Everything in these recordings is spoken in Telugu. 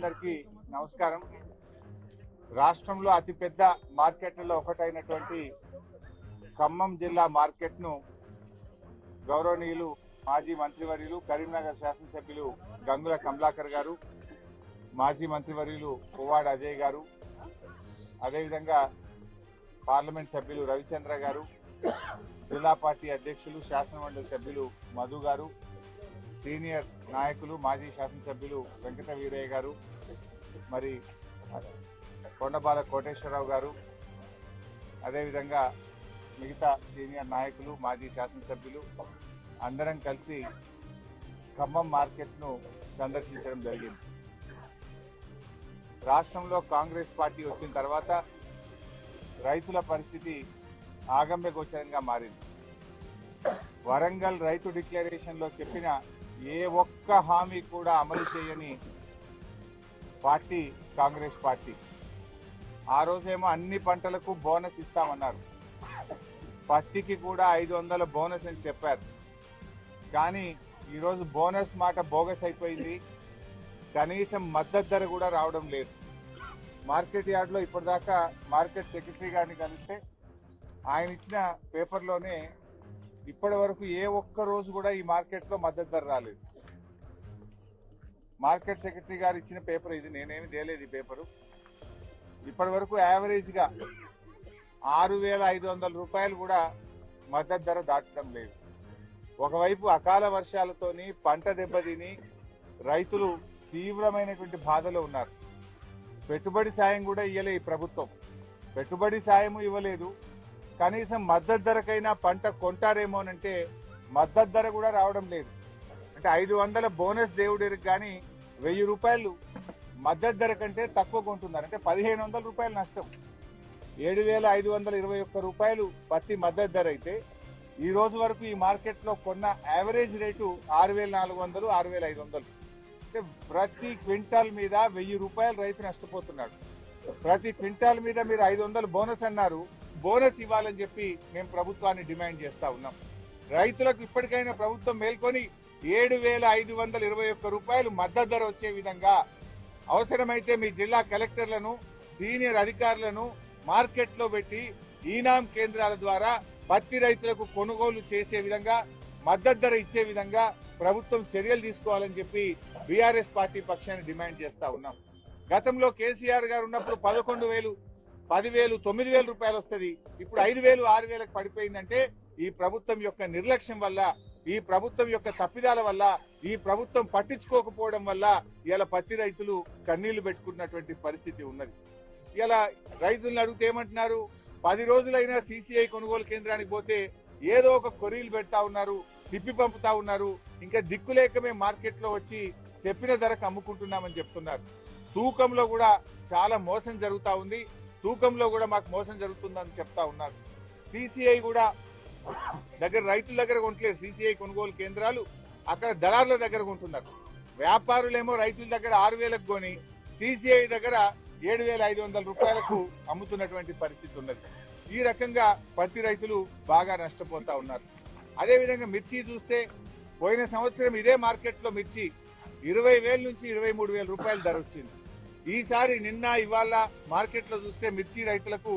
ప్రజలందరికీ నమస్కారం. రాష్ట్రంలో అతిపెద్ద మార్కెట్లలో ఒకటైనటువంటి ఖమ్మం జిల్లా మార్కెట్ను గౌరవనీయులు మాజీ మంత్రివర్యులు కరీంనగర్ శాసనసభ్యులు గంగుల కమలాకర్ గారు, మాజీ మంత్రివర్యులు పువ్వాడ అజయ్ గారు, అదేవిధంగా పార్లమెంట్ సభ్యులు రవిచంద్ర గారు, జిల్లా పార్టీ అధ్యక్షులు శాసనమండలి సభ్యులు మధు గారు, సీనియర్ నాయకులు మాజీ శాసనసభ్యులు వెంకట వీరయ్య గారు, మరి కొండబాల కోటేశ్వరరావు గారు, అదేవిధంగా మిగతా సీనియర్ నాయకులు మాజీ శాసనసభ్యులు అందరం కలిసి ఖమ్మం మార్కెట్ను సందర్శించడం జరిగింది. రాష్ట్రంలో కాంగ్రెస్ పార్టీ వచ్చిన తర్వాత రైతుల పరిస్థితి ఆగమ్య గోచరంగా మారింది. వరంగల్ రైతు డిక్లరేషన్ లో చెప్పిన ఏ ఒక్క హామీ కూడా అమలు చేయని పార్టీ కాంగ్రెస్ పార్టీ. ఆ రోజేమో అన్ని పంటలకు బోనస్ ఇస్తామన్నారు, పత్తికి కూడా 500 బోనస్ అని చెప్పారు. కానీ ఈరోజు బోనస్ మాట బోగస్ అయిపోయింది. కనీసం మద్దతు ధర కూడా రావడం లేదు. మార్కెట్ యార్డ్లో ఇప్పటిదాకా మార్కెట్ సెక్రటరీ గారిని కలిస్తే ఆయన ఇచ్చిన పేపర్లోనే ఇప్పటి వరకు ఏ ఒక్క రోజు కూడా ఈ మార్కెట్లో మద్దతు ధర రాలేదు. మార్కెట్ సెక్రటరీ గారు ఇచ్చిన పేపర్ ఇది, నేనేమి తేలేదు ఈ పేపరు. ఇప్పటి వరకు యావరేజ్ గా 6,500 రూపాయలు కూడా మద్దతు ధర దాటడం లేదు. ఒకవైపు అకాల వర్షాలతోని పంట దెబ్బతిని రైతులు తీవ్రమైనటువంటి బాధలో ఉన్నారు. పెట్టుబడి సాయం కూడా ఇవ్వలే ఈ ప్రభుత్వం. పెట్టుబడి సాయం ఇవ్వలేదు. కనీసం మద్దతు ధరకైనా పంట కొంటారేమోనంటే మద్దతు ధర కూడా రావడం లేదు. అంటే 500 బోనస్ దేవుడికి కానీ 1000 రూపాయలు మద్దతు ధర కంటే తక్కువ కొంటున్నారు. అంటే 1,500 రూపాయలు నష్టం. 7,521 రూపాయలు పత్తి మద్దతు ధర అయితే ఈ రోజు వరకు ఈ మార్కెట్లో కొన్న యావరేజ్ రేటు 6,400, 6,500. అంటే ప్రతి క్వింటాల్ మీద 1000 రూపాయలు రైతు నష్టపోతున్నాడు. ప్రతి క్వింటాల్ మీద మీరు 500 బోనస్ అన్నారు. బోనస్ ఇవ్వాలని చెప్పి మేము ప్రభుత్వాన్ని డిమాండ్ చేస్తా ఉన్నాం. రైతులకు ఇప్పటికైనా ప్రభుత్వం మేల్కొని 7,521 రూపాయలు మద్దతు ధర వచ్చే విధంగా అవసరమైతే మీ జిల్లా కలెక్టర్లను, సీనియర్ అధికారులను మార్కెట్లో పెట్టి ఈనాం కేంద్రాల ద్వారా పత్తి రైతులకు కొనుగోలు చేసే విధంగా, మద్దతు ధర ఇచ్చే విధంగా ప్రభుత్వం చర్యలు తీసుకోవాలని చెప్పి బీఆర్ఎస్ పార్టీ పక్షాన్ని డిమాండ్ చేస్తా ఉన్నాం. గతంలో కేసీఆర్ గారు ఉన్నప్పుడు 11,000, 10,000, 9,000 రూపాయలు వస్తుంది. ఇప్పుడు 5,000, 6,000కు పడిపోయిందంటే ఈ ప్రభుత్వం యొక్క నిర్లక్ష్యం వల్ల, ఈ ప్రభుత్వం యొక్క తప్పిదాల వల్ల, ఈ ప్రభుత్వం పట్టించుకోకపోవడం వల్ల ఇలా పత్తి రైతులు కన్నీళ్లు పెట్టుకున్నటువంటి పరిస్థితి ఉన్నది. ఇలా రైతులను అడిగితే ఏమంటున్నారు? 10 రోజులైనా CCI కొనుగోలు కేంద్రానికి పోతే ఏదో ఒక కొరీలు పెడతా ఉన్నారు, తిప్పి పంపుతా ఉన్నారు. ఇంకా దిక్కులేక మేము మార్కెట్లో వచ్చి చెప్పిన ధరకు అమ్ముకుంటున్నామని చెప్తున్నారు. తూకంలో కూడా చాలా మోసం జరుగుతా ఉంది. తూకంలో కూడా మాకు మోసం జరుగుతుందని చెప్తా ఉన్నారు. CCI కూడా రైతుల దగ్గర కొంటలేదు. CCI కొనుగోలు కేంద్రాలు అక్కడ దళారుల దగ్గర కొంటున్నారు. వ్యాపారులేమో రైతుల దగ్గర 6,000కు కొని CCI దగ్గర 7,500 రూపాయలకు అమ్ముతున్నటువంటి పరిస్థితి ఉన్నది. ఈ రకంగా పత్తి రైతులు బాగా నష్టపోతా ఉన్నారు. అదేవిధంగా మిర్చి చూస్తే పోయిన సంవత్సరం ఇదే మార్కెట్లో మిర్చి 20,000 నుంచి 23,000 రూపాయలు ధర వచ్చింది. ఈసారి నిన్న ఇవాళ మార్కెట్లో చూస్తే మిర్చి రైతులకు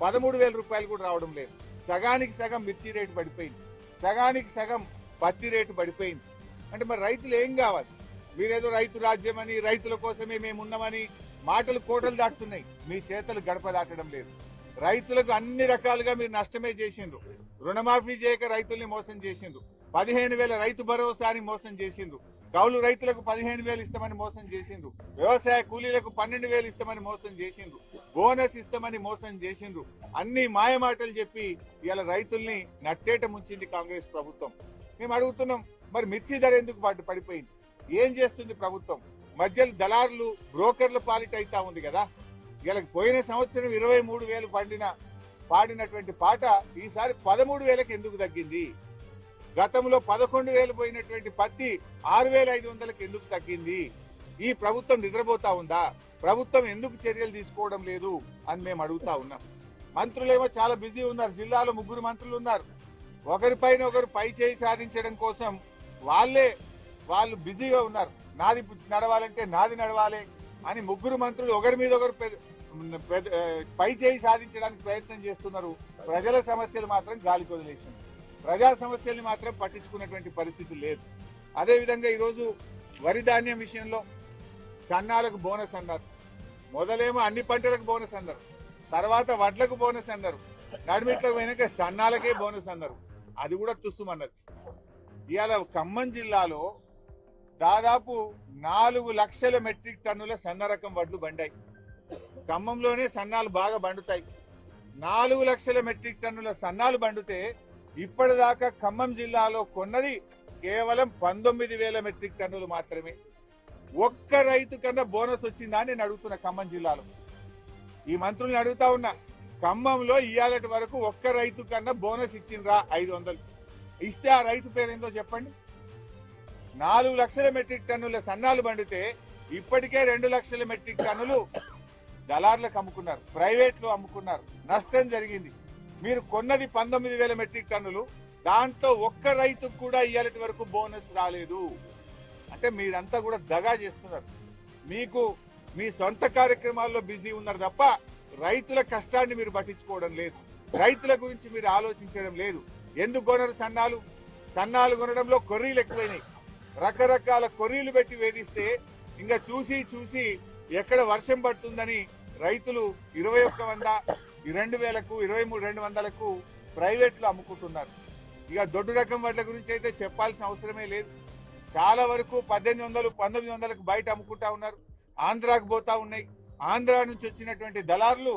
13,000 రూపాయలు కూడా రావడం లేదు. సగానికి సగం మిర్చి రేటు పడిపోయింది, సగానికి సగం పత్తి రేటు పడిపోయింది. అంటే మరి రైతులు ఏం కావాలి? మీరేదో రైతు రాజ్యం అని, రైతుల కోసమే మేము ఉన్నామని మాటలు కోటలు దాటుతున్నాయి, మీ చేతలు గడప దాటడం లేదు. రైతులకు అన్ని రకాలుగా మీరు నష్టమే చేసిండ్రు. రుణమాఫీ చేయక రైతుల్ని మోసం చేసిండ్రు. 15,000 రైతు భరోసాని మోసం చేసిండ్రు. కౌలు రైతులకు 15,000 ఇస్తామని మోసం చేసిండ్రు. వ్యవసాయ కూలీలకు 12,000 ఇస్తామని మోసం చేసిండ్రు. బోనస్ ఇస్తామని మోసం చేసిండ్రు. అన్ని మాయమాటలు చెప్పి ఇలా రైతుల్ని నట్టేట ముంచింది కాంగ్రెస్ ప్రభుత్వం. మేము అడుగుతున్నాం, మరి మిర్చి ధర ఎందుకు పడిపోయింది? ఏం చేస్తుంది ప్రభుత్వం? మధ్యలో దళారులు, బ్రోకర్ల పాలిట అయితా ఉంది కదా. ఇలా పోయిన సంవత్సరం 23,000 పాడినటువంటి పాట ఈసారి 13,000కి ఎందుకు తగ్గింది? గతంలో 11,000 పోయినటువంటి పత్తి 6,500కి ఎందుకు తగ్గింది? ఈ ప్రభుత్వం నిద్రపోతా ఉందా? ప్రభుత్వం ఎందుకు చర్యలు తీసుకోవడం లేదు అని మేము అడుగుతా ఉన్నాం. మంత్రులేమో చాలా బిజీ ఉన్నారు. జిల్లాలో 3 మంత్రులు ఉన్నారు. ఒకరిపైన ఒకరు పై చేయి సాధించడం కోసం వాళ్ళు బిజీగా ఉన్నారు. నాది నడవాలంటే నాది నడవాలి, అని ముగ్గురు మంత్రులు ఒకరి మీద ఒకరు పై చేయి సాధించడానికి ప్రయత్నం చేస్తున్నారు. ప్రజల సమస్యలు మాత్రం గాలికి వదిలేసింది. ప్రజా సమస్యల్ని మాత్రం పట్టించుకున్నటువంటి పరిస్థితి లేదు. అదేవిధంగా ఈరోజు వరి ధాన్యం విషయంలో సన్నాలకు బోనస్ అన్నారు. మొదలేమో అన్ని పంటలకు బోనస్ అన్నారు, తర్వాత వడ్లకు బోనస్ అన్నారు, నడిమిట్లో పోయినాక సన్నాలకే బోనస్ అన్నారు. అది కూడా తుస్సుమన్నది. ఇవాళ ఖమ్మం జిల్లాలో దాదాపు 4 లక్షల మెట్రిక్ టన్నుల సన్న రకం వడ్లు బండాయి. ఖమ్మంలోనే సన్నాలు బాగా బండుతాయి. 4 లక్షల మెట్రిక్ టన్నుల సన్నాలు బండితే ఇప్పటిదాకా ఖమ్మం జిల్లాలో కొన్నది కేవలం 19,000 మెట్రిక్ టన్నులు మాత్రమే. ఒక్క రైతు కన్నా బోనస్ వచ్చిందా అని నేను అడుగుతున్నా. ఖమ్మం జిల్లాలో ఈ మంత్రుల్ని అడుగుతా ఉన్నా, ఖమ్మంలో ఇవాళటి వరకు ఒక్క రైతు కన్నా బోనస్ ఇచ్చిండ్రా? 500 ఇస్తే ఆ రైతు పేరేందో చెప్పండి. 4 లక్షల మెట్రిక్ టన్నుల సన్నాలు బండితే ఇప్పటికే 2 లక్షల మెట్రిక్ టన్నులు దళార్లకు అమ్ముకున్నారు, ప్రైవేట్ లో అమ్ముకున్నారు, నష్టం జరిగింది. మీరు కొన్నది 19,000 మెట్రిక్ టన్నులు, దాంట్లో ఒక్క రైతుకు కూడా ఇవాళటి వరకు బోనస్ రాలేదు. అంటే మీరంతా కూడా దగా చేస్తున్నారు. మీకు మీ సొంత కార్యక్రమాల్లో బిజీ ఉన్నారు తప్ప రైతుల కష్టాన్ని మీరు పట్టించుకోవడం లేదు. రైతుల గురించి మీరు ఆలోచించడం లేదు. ఎందుకు కొనరు సన్నాలు? సన్నాలు కొనడంలో కొర్రీలు ఎక్కువైనాయి. రకరకాల కొర్రీలు పెట్టి వేధిస్తే ఇంకా చూసి చూసి ఎక్కడ వర్షం పడుతుందని రైతులు 2100, 2,000కు, 23,200కు ప్రైవేట్ లో అమ్ముకుంటున్నారు. ఇక దొడ్డు రకం వడ్ల గురించి అయితే చెప్పాల్సిన అవసరమే లేదు. చాలా వరకు 1,800, 1,900కు బయట అమ్ముకుంటా ఉన్నారు. ఆంధ్రాకు పోతా ఉన్నాయి. ఆంధ్రా నుంచి వచ్చినటువంటి దళారులు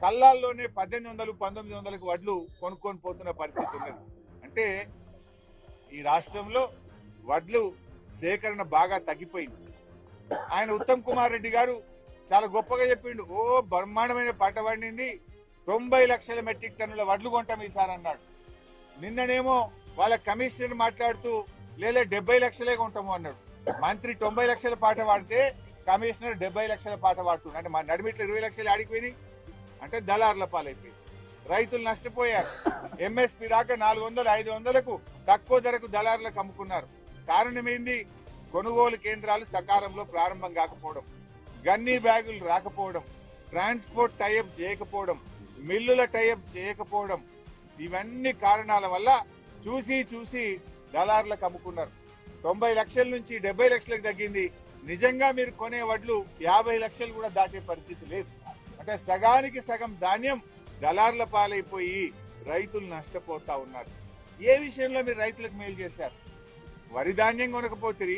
కల్లాల్లోనే 1,800, 1,900కు వడ్లు కొనుక్కొని పోతున్న పరిస్థితి ఉన్నది. అంటే ఈ రాష్ట్రంలో వడ్లు సేకరణ బాగా తగ్గిపోయింది. ఆయన ఉత్తమ్ కుమార్ రెడ్డి గారు చాలా గొప్పగా చెప్పిండు. ఓ బ్రహ్మాండమైన పంట పండింది, 90 లక్షల మెట్రిక్ టన్నుల వడ్లు కొంటాం ఈసారి అన్నాడు. నిన్ననేమో వాళ్ళ కమిషనర్ మాట్లాడుతూ లేదా 70 లక్షలే కొంటాము అన్నాడు. మంత్రి 90 లక్షల పాట పాడితే కమిషనర్ 70 లక్షల పాట పాడుతున్నాడు. అంటే మా నడిమిట్లో 20 లక్షలు ఆడిపోయినాయి. అంటే దళార్ల పాలైపోయింది. రైతులు నష్టపోయారు. ఎంఎస్పీ దాకా 400, 500కు తక్కువ ధరకు దళారులకు అమ్ముకున్నారు. కారణం ఏంది? కొనుగోలు కేంద్రాలు సకాలంలో ప్రారంభం కాకపోవడం, గన్నీ బ్యాగులు రాకపోవడం, ట్రాన్స్పోర్ట్ టైఅప్ చేయకపోవడం, మిల్లుల టైఅప్ చేయకపోవడం, ఇవన్నీ కారణాల వల్ల చూసి చూసి దళారులకు అమ్ముకున్నారు. 90 లక్షల నుంచి 70 లక్షలకు తగ్గింది. నిజంగా మీరు కొనే వడ్లు 50 లక్షలు కూడా దాటే పరిస్థితి లేదు. అంటే సగానికి సగం ధాన్యం దళారుల పాలైపోయి రైతులు నష్టపోతా ఉన్నారు. ఏ విషయంలో మీరు రైతులకు మేలు చేశారు? వరి ధాన్యం కొనకపోతే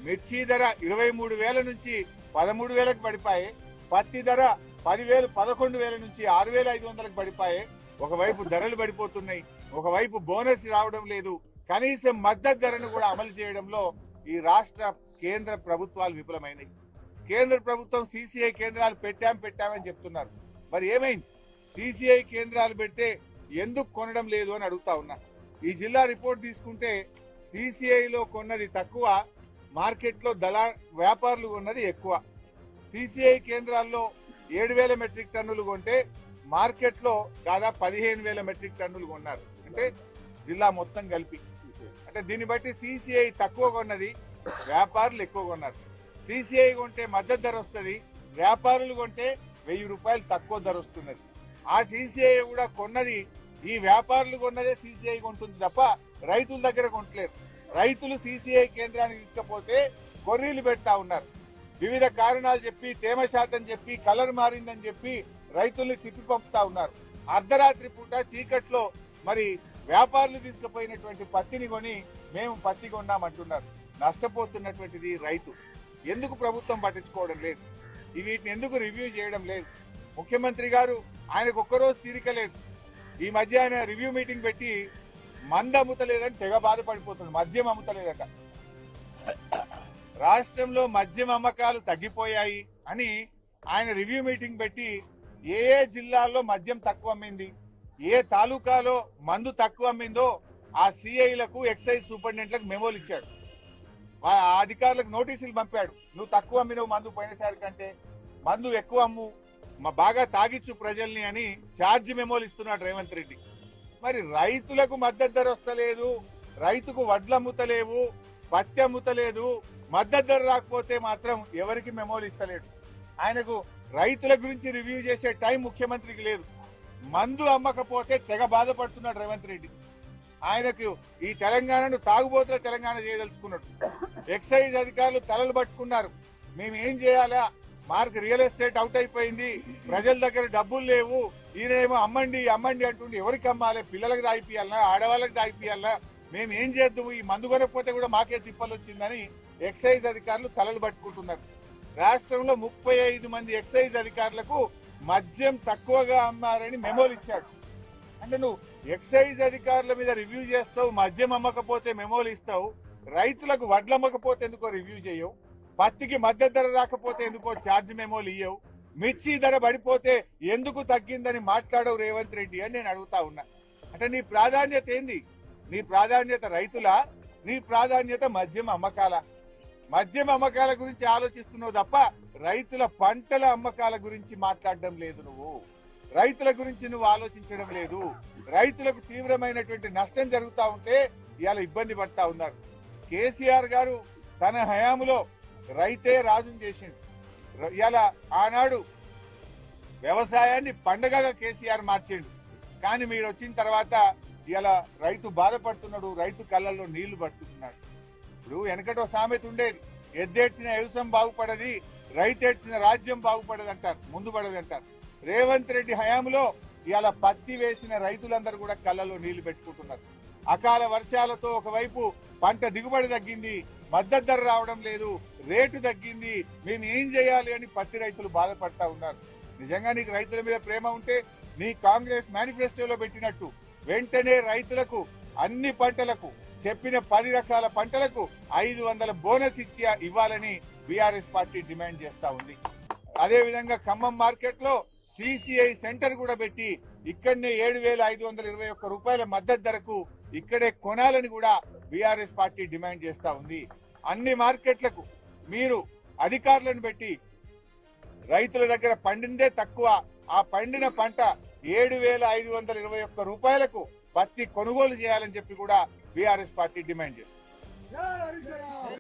మిర్చి ధర 23,000 నుంచి 13,000కు పడిపాయే. పత్తి ధర 10,000, 11,000 నుంచి 6,500కు పడిపాయే. ఒకవైపు ధరలు పడిపోతున్నాయి, ఒకవైపు బోనస్ రావడం లేదు. కనీసం మద్దతు ధరను కూడా అమలు చేయడంలో ఈ రాష్ట్ర కేంద్ర ప్రభుత్వాలు విఫలమైనవి. కేంద్ర ప్రభుత్వం సిసిఐ కేంద్రాలు పెట్టామని చెప్తున్నారు. మరి ఏమైంది? సిసిఐ కేంద్రాలు పెడితే ఎందుకు కొనడం లేదు అని అడుగుతా ఉన్నా. ఈ జిల్లా రిపోర్ట్ తీసుకుంటే సిసిఐలో కొన్నది తక్కువ, మార్కెట్లో వ్యాపారులు కొన్నది ఎక్కువ. సిసిఐ కేంద్రాల్లో 7,000 మెట్రిక్ టన్నులు కొంటే మార్కెట్లో దాదాపు 15,000 మెట్రిక్ టన్నులు కొన్నారు. అంటే జిల్లా మొత్తం కలిపి. అంటే దీన్ని బట్టి సిసిఐ తక్కువ కొన్నది, వ్యాపారులు ఎక్కువ కొన్నారు. సిసిఐ కొంటే మద్దతు ధర వస్తుంది, వ్యాపారులు కొంటే 1,000 రూపాయలు తక్కువ ధర వస్తున్నది. ఆ సిసిఐ కూడా కొన్నది, ఈ వ్యాపారులు కొన్నదే సిసిఐ కొంటుంది తప్ప రైతుల దగ్గర కొంటలేరు. రైతులు సిసిఐ కేంద్రానికి తీసుకపోతే కొర్రీలు పెడతా ఉన్నారు. వివిధ కారణాలు చెప్పి, తేమ శాతం చెప్పి, కలర్ మారిందని చెప్పి రైతుల్ని తిప్పి పంపుతా ఉన్నారు. అర్ధరాత్రి పూట చీకట్లో మరి వ్యాపారులు తీసుకుపోయినటువంటి పత్తిని కొని మేము పత్తి కొన్నామంటున్నారు. నష్టపోతున్నటువంటిది రైతు. ఎందుకు ప్రభుత్వం పట్టించుకోవడం లేదు? వీటిని ఎందుకు రివ్యూ చేయడం లేదు? ముఖ్యమంత్రి గారు ఆయనకు ఒక్కరోజు తీరిక లేదు. ఈ మధ్య ఆయన రివ్యూ మీటింగ్ పెట్టి మందు అమ్ముతలేదని తెగ బాధపడిపోతుంది. మద్యం అమ్ముతలేదట. రాష్ట్రంలో మద్యం అమ్మకాలు తగ్గిపోయాయి అని ఆయన రివ్యూ మీటింగ్ పెట్టి ఏ ఏ జిల్లాల్లో మద్యం తక్కువ అమ్మింది, ఏ తాలూకాలో మందు తక్కువ అమ్మిందో ఆ సిఐలకు, ఎక్సైజ్ సూపరింటెండెంట్లకు మెమోలు ఇచ్చాడు. ఆ అధికారులకు నోటీసులు పంపాడు. నువ్వు తక్కువ అమ్మినవు మందు పోయినసారి కంటే, మందు ఎక్కువ అమ్ము, బాగా తాగిచ్చు ప్రజల్ని అని ఛార్జ్ మెమోలు ఇస్తున్నాడు రేవంత్ రెడ్డి. మరి రైతులకు మద్దతు ధర వస్తలేదు, రైతుకు వడ్లు అమ్ముతలేవు, పత్తి అమ్ముతలేదు, మద్దతు ధర రాకపోతే మాత్రం ఎవరికి మెమోలు ఇస్తలేడు. ఆయనకు రైతుల గురించి రివ్యూ చేసే టైం ముఖ్యమంత్రికి లేదు. మందు అమ్మకపోతే తెగ బాధపడుతున్నాడు రేవంత్ రెడ్డి. ఆయనకు ఈ తెలంగాణను తాగుబోతుల తెలంగాణ చేయదలుచుకున్నాడు. ఎక్సైజ్ అధికారులు తలలు పట్టుకున్నారు. మేము ఏం చేయాలా, మార్క్ రియల్ ఎస్టేట్ అవుట్ అయిపోయింది, ప్రజల దగ్గర డబ్బులు లేవు, ఈయనేమో అమ్మండి అమ్మండి అంటుండే. ఎవరికి అమ్మాలి? పిల్లలకు దాయిపియాలనా, ఆడవాళ్ళకి దాయిపియాలనా? మేము ఏం చేద్దాము, ఈ మందు కొనకపోతే కూడా మాకే తిప్పలు వచ్చిందని ఎక్సైజ్ అధికారులు తలలు పట్టుకుంటున్నారు. రాష్ట్రంలో 35 మంది ఎక్సైజ్ అధికారులకు మద్యం తక్కువగా అమ్మారని మెమోలు ఇచ్చాడు. అంటే నువ్వు ఎక్సైజ్ అధికారుల మీద రివ్యూ చేస్తావు, మద్యం అమ్మకపోతే మెమోలు ఇస్తావు, రైతులకు వడ్లు అమ్మకపోతే ఎందుకో రివ్యూ చేయవు, పత్తికి మద్దతు ధర రాకపోతే ఎందుకో ఛార్జ్ మెమోలు ఇయ్యవు, మిర్చి ధర పడిపోతే ఎందుకు తగ్గిందని మాట్లాడవు రేవంత్ రెడ్డి అని నేను అడుగుతా ఉన్నా. అంటే నీ ప్రాధాన్యత ఏంది? నీ ప్రాధాన్యత రైతులా? నీ ప్రాధాన్యత మద్యం అమ్మకాల? మద్యం అమ్మకాల గురించి ఆలోచిస్తున్నావు తప్ప రైతుల పంటల అమ్మకాల గురించి మాట్లాడడం లేదు. నువ్వు రైతుల గురించి నువ్వు ఆలోచించడం లేదు. రైతులకు తీవ్రమైనటువంటి నష్టం జరుగుతా ఉంటే ఇవాళ ఇబ్బంది పడతా ఉన్నారు. కేసీఆర్ గారు తన హయాములో రైతే రాజుని చేసిండు. ఇవాళ ఆనాడు వ్యవసాయాన్ని పండగగా కేసీఆర్ మార్చిండు. కానీ మీరు వచ్చిన తర్వాత ఇవాళ రైతు బాధపడుతున్నాడు, రైతు కళ్ళల్లో నీళ్లు పడుతున్నాడు. ఇప్పుడు వెనకటో సామెత ఉండేది, ఎద్దేడ్చిన వ్యవసాయం బాగుపడది, రైతేడ్చిన రాజ్యం బాగుపడదు అంటారు, ముందు పడదు అంటారు. రేవంత్ రెడ్డి హయాంలో ఇవాళ పత్తి వేసిన రైతులందరూ కూడా కళ్ళలో నీళ్లు పెట్టుకుంటున్నారు. అకాల వర్షాలతో ఒకవైపు పంట దిగుబడి తగ్గింది, మద్దతు ధర రావడం లేదు, రేటు తగ్గింది, మేము ఏం చేయాలి అని పత్తి రైతులు బాధపడతా ఉన్నారు. నిజంగా నీకు రైతుల మీద ప్రేమ ఉంటే నీ కాంగ్రెస్ మేనిఫెస్టోలో పెట్టినట్టు వెంటనే రైతులకు అన్ని పంటలకు చెప్పిన 10 రకాల పంటలకు 500 బోనస్ ఇవ్వాలని బీఆర్ఎస్ పార్టీ డిమాండ్ చేస్తా ఉంది. అదే విధంగా ఖమ్మం మార్కెట్ లో సిసిఐ సెంటర్ కూడా పెట్టి ఇక్కడనే 7,521 రూపాయల మద్దతు ధరకు ఇక్కడే కొనాలని కూడా బీఆర్ఎస్ పార్టీ డిమాండ్ చేస్తా ఉంది. అన్ని మార్కెట్లకు మీరు అధికారులను పెట్టి రైతుల దగ్గర పండిందే తక్కువ, ఆ పండిన పంట 7,521 రూపాయలకు పత్తి కొనుగోలు చేయాలని చెప్పి కూడా బీఆర్ఎస్ పార్టీ డిమాండ్ చేస్తుంది.